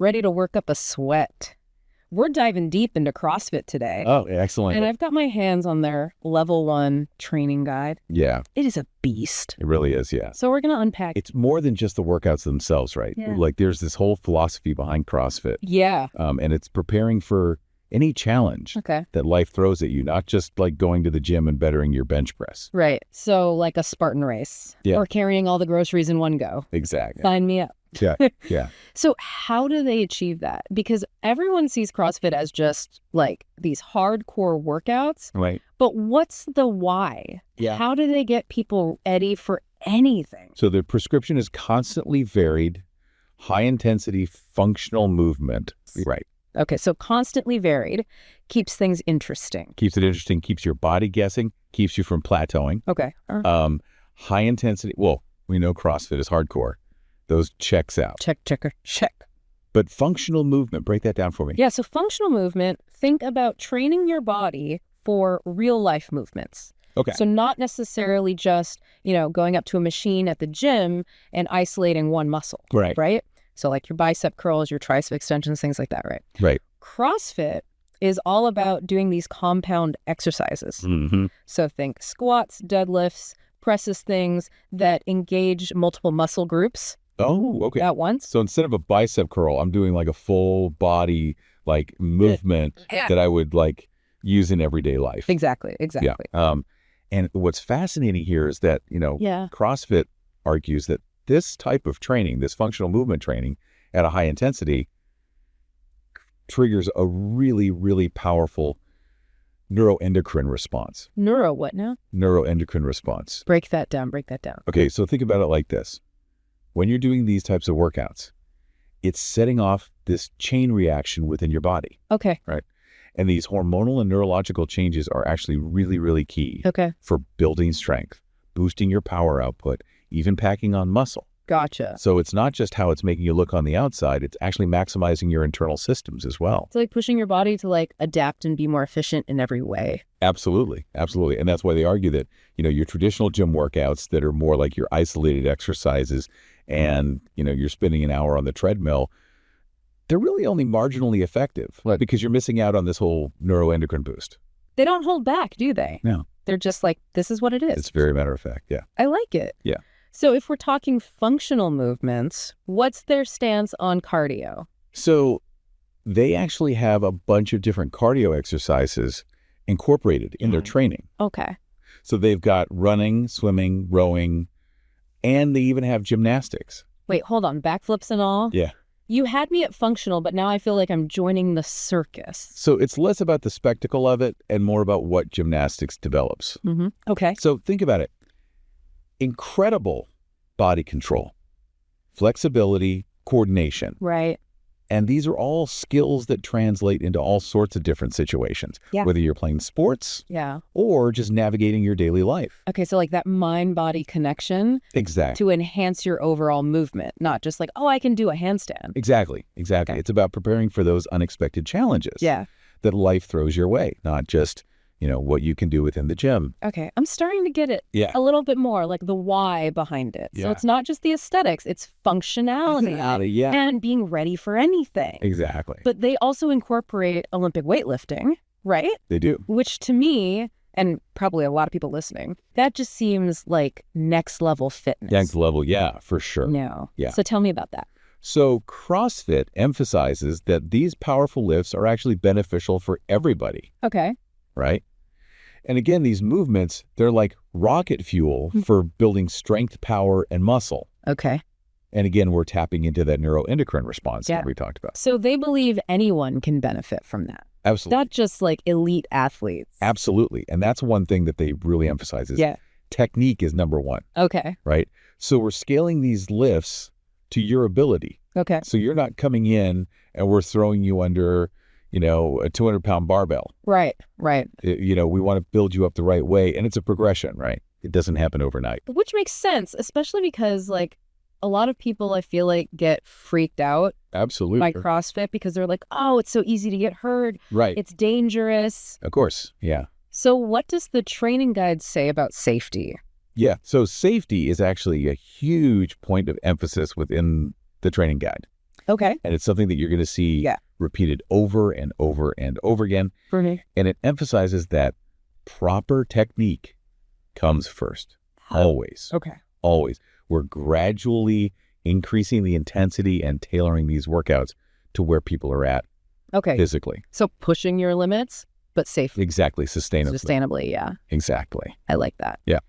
ready to work up a sweat. We're diving deep into CrossFit today. Oh, excellent. And I've got my hands on their level 1 training guide. Yeah. It is a beast. It really is, yeah. So we're going to unpack. It's more than just the workouts themselves, right? Yeah. Like there's this whole philosophy behind CrossFit. Yeah. And it's preparing for any challenge that life throws at you, not just like going to the gym and bettering your bench press. Right. So like a Spartan race or carrying all the groceries in one go. Exactly. Sign me up. Yeah. Yeah. So how do they achieve that? Because everyone sees CrossFit as just like these hardcore workouts. Right. But what's the why? Yeah. How do they get people ready for anything? So the prescription is constantly varied, high intensity functional movement. Right. Okay, so constantly varied keeps things interesting. Keeps it interesting, keeps your body guessing, keeps you from plateauing. Okay. High intensity, well, we know CrossFit is hardcore. Those checks out. Check. But functional movement, break that down for me. Yeah, so functional movement, think about training your body for real life movements. Okay. So not necessarily just, going up to a machine at the gym and isolating one muscle. Right. Right? So like your bicep curls, your tricep extensions, things like that, right? Right. CrossFit is all about doing these compound exercises. Mm-hmm. So think squats, deadlifts, presses, things that engage multiple muscle groups. Oh, okay. At once. So instead of a bicep curl, I'm doing like a full body like movement that I would like use in everyday life. Exactly. Yeah. And what's fascinating here is that, CrossFit argues that this type of training, this functional movement training at a high intensity triggers a really, really powerful neuroendocrine response. Neuro what now? Neuroendocrine response. Break that down. Okay, so think about it like this. When you're doing these types of workouts, it's setting off this chain reaction within your body. Okay. Right? And these hormonal and neurological changes are actually really, really key for building strength, boosting your power output, even packing on muscle. Gotcha. So it's not just how it's making you look on the outside, it's actually maximizing your internal systems as well. It's like pushing your body to like adapt and be more efficient in every way. Absolutely. Absolutely. And that's why they argue that, your traditional gym workouts that are more like your isolated exercises and, you're spending an hour on the treadmill, they're really only marginally effective because you're missing out on this whole neuroendocrine boost. They don't hold back, do they? No. They're just like, this is what it is. It's very matter of fact. Yeah. I like it. Yeah. So if we're talking functional movements, what's their stance on cardio? So they actually have a bunch of different cardio exercises incorporated in their training. Okay. So they've got running, swimming, rowing, and they even have gymnastics. Wait, hold on. Backflips and all? Yeah. You had me at functional, but now I feel like I'm joining the circus. So it's less about the spectacle of it and more about what gymnastics develops. Mm-hmm. Okay. So think about it. Incredible body control, flexibility, coordination. Right. And these are all skills that translate into all sorts of different situations, whether you're playing sports or just navigating your daily life. Okay, so like that mind-body connection to enhance your overall movement, not just like, oh, I can do a handstand. Exactly. Okay. It's about preparing for those unexpected challenges that life throws your way, not just what you can do within the gym. Okay, I'm starting to get it a little bit more, like the why behind it. So it's not just the aesthetics, it's functionality and being ready for anything. Exactly. But they also incorporate Olympic weightlifting, right? They do. Which to me, and probably a lot of people listening, that just seems like next level fitness. Next level, yeah, for sure. No. Yeah. So tell me about that. So CrossFit emphasizes that these powerful lifts are actually beneficial for everybody. Okay. Right? And again, these movements, they're like rocket fuel for building strength, power, and muscle. Okay. And again, we're tapping into that neuroendocrine response that we talked about. So they believe anyone can benefit from that. Absolutely. Not just like elite athletes. Absolutely. And that's one thing that they really emphasize is technique is number one. Okay. Right? So we're scaling these lifts to your ability. Okay. So you're not coming in and we're throwing you under a 200-pound barbell. Right. We want to build you up the right way. And it's a progression, right? It doesn't happen overnight. Which makes sense, especially because like a lot of people I feel like get freaked out Absolutely. by CrossFit because they're like, oh, it's so easy to get hurt. Right. It's dangerous. Of course. Yeah. So what does the training guide say about safety? Yeah. So safety is actually a huge point of emphasis within the training guide. Okay. And it's something that you're going to see repeated over and over and over again. And it emphasizes that proper technique comes first. Always. Okay. Always. We're gradually increasing the intensity and tailoring these workouts to where people are at physically. So pushing your limits, but safely. Exactly. Sustainably, yeah. Exactly. I like that. Yeah.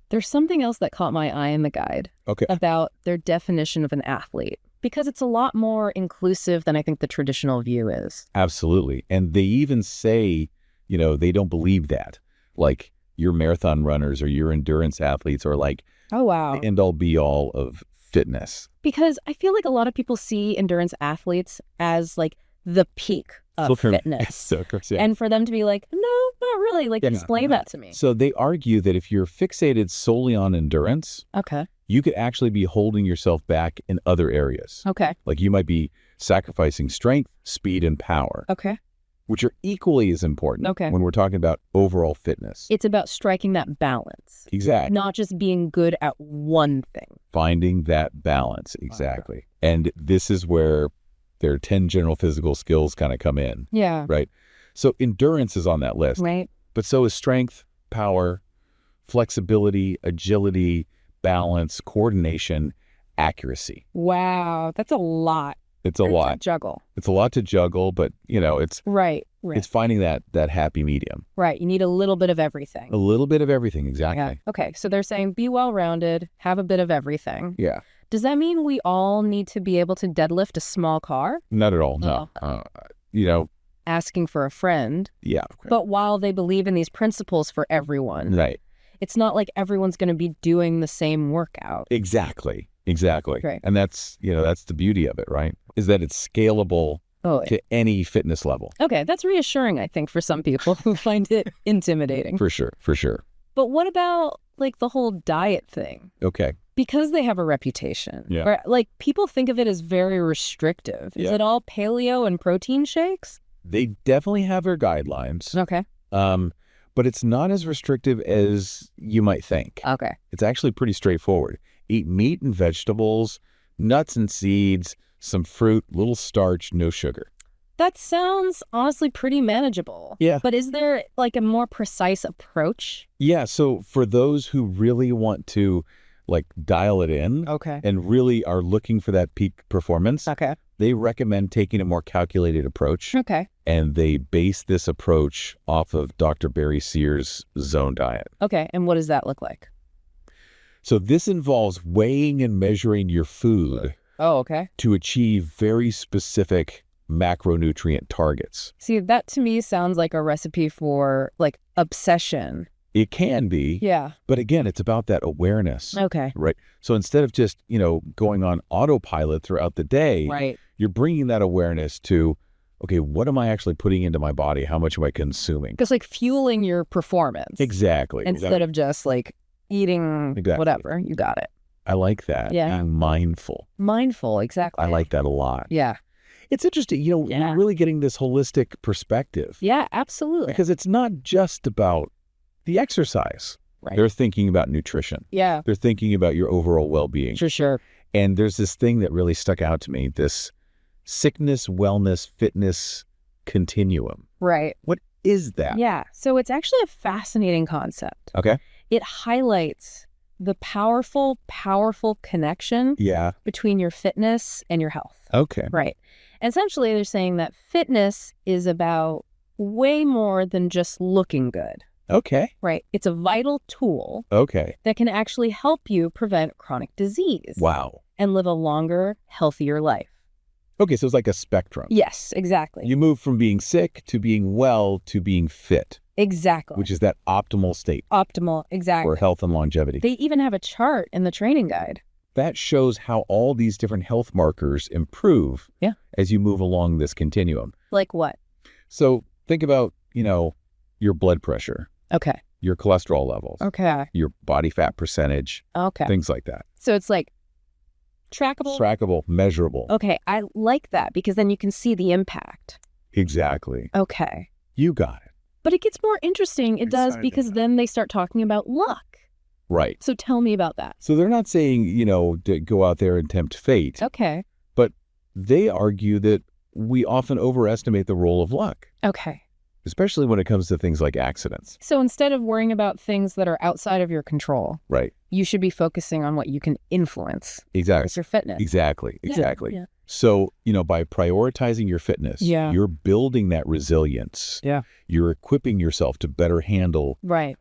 There's something else that caught my eye in the guide about their definition of an athlete, because it's a lot more inclusive than I think the traditional view is. Absolutely. And they even say, they don't believe that. Like your marathon runners or your endurance athletes are like, the end all be all of fitness. Because I feel like a lot of people see endurance athletes as like the peak of fitness. And for them to be like, no, not really. Like, explain that to me. So they argue that if you're fixated solely on endurance, you could actually be holding yourself back in other areas. Like you might be sacrificing strength, speed, and power. Which are equally as important when we're talking about overall fitness. It's about striking that balance. Exactly. Not just being good at one thing. Finding that balance. Exactly. And this is where their 10 general physical skills kind of come in. Yeah. Right. So endurance is on that list. Right. But so is strength, power, flexibility, agility, balance, coordination, accuracy. Wow. That's a lot. It's a lot. To juggle. It's a lot to juggle, but it's it's finding that happy medium. Right. You need a little bit of everything. A little bit of everything, exactly. Yeah. Okay. So they're saying be well-rounded, have a bit of everything. Yeah. Does that mean we all need to be able to deadlift a small car? Not at all. No. Asking for a friend. Yeah. But while they believe in these principles for everyone, it's not like everyone's going to be doing the same workout. Exactly. Right. And that's the beauty of it, right? Is that it's scalable to any fitness level. Okay. That's reassuring, I think, for some people who find it intimidating. For sure. But what about like the whole diet thing? Okay. Because they have a reputation. Yeah. Where, like, people think of it as very restrictive. Is it all paleo and protein shakes? They definitely have their guidelines. Okay. But it's not as restrictive as you might think. Okay. It's actually pretty straightforward. Eat meat and vegetables, nuts and seeds, some fruit, little starch, no sugar. That sounds honestly pretty manageable. Yeah. But is there like a more precise approach? Yeah. So for those who really want to like dial it in and really are looking for that peak performance, they recommend taking a more calculated approach. And they base this approach off of Dr. Barry Sears' zone diet. Okay. And what does that look like? So this involves weighing and measuring your food to achieve very specific macronutrient targets. See, that to me sounds like a recipe for like obsession. It can be. Yeah. But again, it's about that awareness. Okay. Right. So instead of just, going on autopilot throughout the day, you're bringing that awareness to, okay, what am I actually putting into my body? How much am I consuming? Because like fueling your performance. Exactly. Instead of just like eating whatever. You got it. I like that. Yeah. Being mindful. Mindful. Exactly. I like that a lot. Yeah. It's interesting, you're really getting this holistic perspective. Yeah, absolutely. Because it's not just about the exercise. Right. They're thinking about nutrition. Yeah. They're thinking about your overall well-being. For sure. And there's this thing that really stuck out to me, this sickness, wellness, fitness continuum. Right. What is that? Yeah. So it's actually a fascinating concept. Okay. It highlights the powerful connection between your fitness and your health. Okay. Right. Essentially, they're saying that fitness is about way more than just looking good. Okay. Right. It's a vital tool. Okay. That can actually help you prevent chronic disease. Wow. And live a longer, healthier life. Okay, so it's like a spectrum. Yes, exactly. You move from being sick to being well to being fit. Exactly. Which is that optimal state. Optimal, exactly. For health and longevity. They even have a chart in the training guide. That shows how all these different health markers improve as you move along this continuum. Like what? So think about, your blood pressure. Okay. Your cholesterol levels. Okay. Your body fat percentage. Okay. Things like that. So it's like trackable? Trackable, measurable. Okay. I like that because then you can see the impact. Exactly. Okay. You got it. But it gets more interesting. It does because then they start talking about luck. Right. So tell me about that. So they're not saying, to go out there and tempt fate. Okay. But they argue that we often overestimate the role of luck. Okay. Especially when it comes to things like accidents. So instead of worrying about things that are outside of your control, right, you should be focusing on what you can influence. Exactly. With your fitness. Exactly. Yeah. So, by prioritizing your fitness, you're building that resilience. Yeah. You're equipping yourself to better handle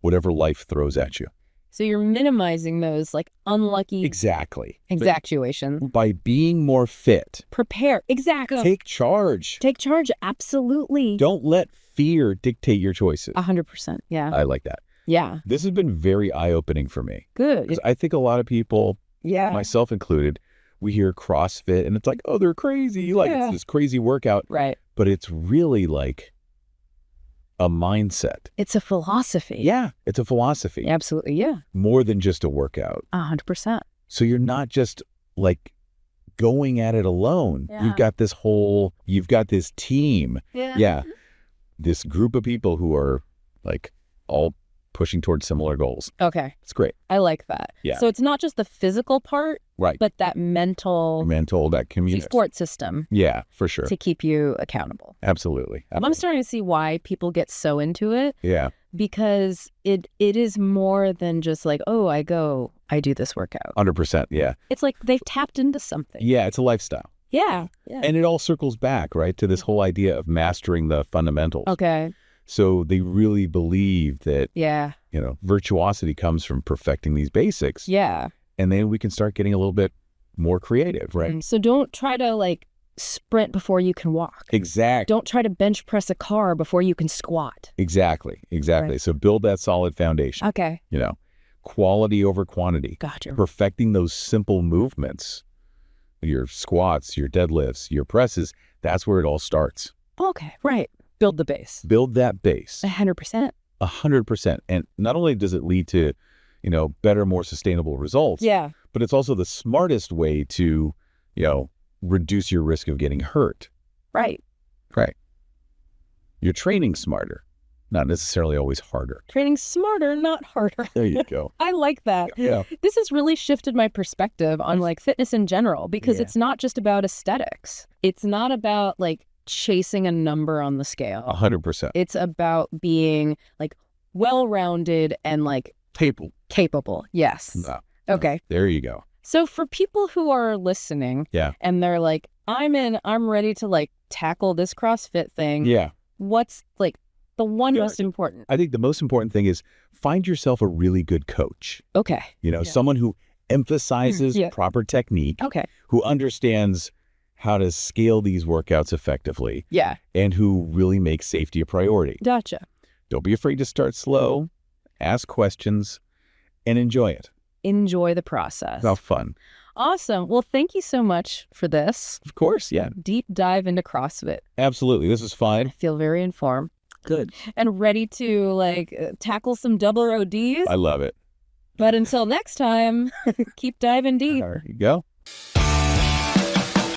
whatever life throws at you. So you're minimizing those like unlucky exactuations. By being more fit. Prepare. Exactly. Take charge. Take charge. Absolutely. Don't let fear dictate your choices. 100%. Yeah. I like that. Yeah. This has been very eye-opening for me. Good. Because I think a lot of people, myself included, we hear CrossFit and it's like, oh, they're crazy. It's this crazy workout. Right. But it's really like a mindset. It's a philosophy. Yeah, it's a philosophy. Absolutely, yeah. More than just a workout. 100%. So you're not just like going at it alone. Yeah. You've got this team. Yeah. This group of people who are like all pushing towards similar goals. Okay. It's great. I like that. Yeah. So it's not just the physical part, right, but that mental, that community support system. Yeah, for sure. To keep you accountable. Absolutely. I'm starting to see why people get so into it. Yeah. Because it is more than just like, oh, I do this workout. 100%. Yeah. It's like they've tapped into something. Yeah, it's a lifestyle. Yeah. And it all circles back, right, to this whole idea of mastering the fundamentals. Okay. So they really believe that, virtuosity comes from perfecting these basics. Yeah. And then we can start getting a little bit more creative, right? So don't try to like sprint before you can walk. Exactly. Don't try to bench press a car before you can squat. Exactly. Right. So build that solid foundation. Okay. Quality over quantity. Gotcha. Perfecting those simple movements, your squats, your deadlifts, your presses, that's where it all starts. Okay. Right. Build the base. Build that base. 100%. 100%. And not only does it lead to, better, more sustainable results. Yeah. But it's also the smartest way to, reduce your risk of getting hurt. Right. Right. You're training smarter, not necessarily always harder. Training smarter, not harder. There you go. I like that. Yeah. This has really shifted my perspective on like fitness in general, because it's not just about aesthetics. It's not about like chasing a number on the scale. 100%. It's about being like well-rounded and like capable. Yes. No. Okay. There you go. So for people who are listening, and they're like, I'm ready to like tackle this CrossFit thing. Yeah. What's like the one most important? I think the most important thing is find yourself a really good coach. Okay. Someone who emphasizes proper technique. Okay. Who understands how to scale these workouts effectively. Yeah. And who really makes safety a priority. Gotcha. Don't be afraid to start slow, ask questions, and enjoy it. Enjoy the process. Have fun. Awesome. Well, thank you so much for this. Of course, yeah. Deep dive into CrossFit. Absolutely. This was fun. I feel very informed. Good. And ready to like tackle some double ODs. I love it. But until next time, keep diving deep. There you go.